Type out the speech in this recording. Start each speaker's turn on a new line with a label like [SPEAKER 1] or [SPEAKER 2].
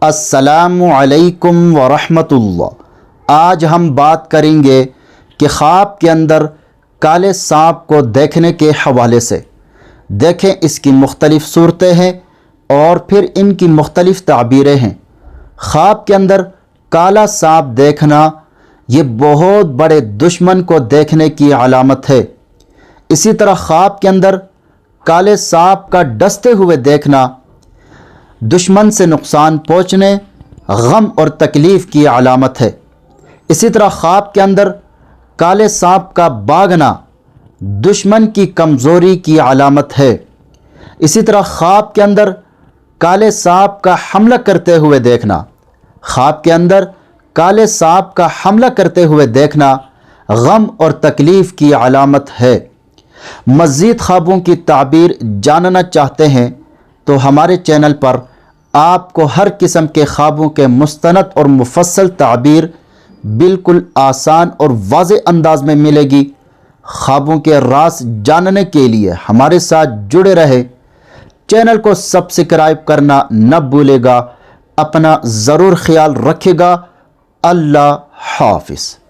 [SPEAKER 1] السلام علیکم ورحمۃ اللہ۔ آج ہم بات کریں گے کہ خواب کے اندر کالے سانپ کو دیکھنے کے حوالے سے۔ دیکھیں اس کی مختلف صورتیں ہیں اور پھر ان کی مختلف تعبیریں ہیں۔ خواب کے اندر کالا سانپ دیکھنا یہ بہت بڑے دشمن کو دیکھنے کی علامت ہے۔ اسی طرح خواب کے اندر کالے سانپ کا ڈستے ہوئے دیکھنا دشمن سے نقصان پہنچنے، غم اور تکلیف کی علامت ہے۔ اسی طرح خواب کے اندر کالے سانپ کا بھاگنا دشمن کی کمزوری کی علامت ہے۔ اسی طرح خواب کے اندر کالے سانپ کا حملہ کرتے ہوئے دیکھنا، خواب کے اندر کالے سانپ کا حملہ کرتے ہوئے دیکھنا غم اور تکلیف کی علامت ہے۔ مزید خوابوں کی تعبیر جاننا چاہتے ہیں تو ہمارے چینل پر آپ کو ہر قسم کے خوابوں کے مستند اور مفصل تعبیر بالکل آسان اور واضح انداز میں ملے گی۔ خوابوں کے راز جاننے کے لیے ہمارے ساتھ جڑے رہے۔ چینل کو سبسکرائب کرنا نہ بھولے گا۔ اپنا ضرور خیال رکھے گا۔ اللہ حافظ۔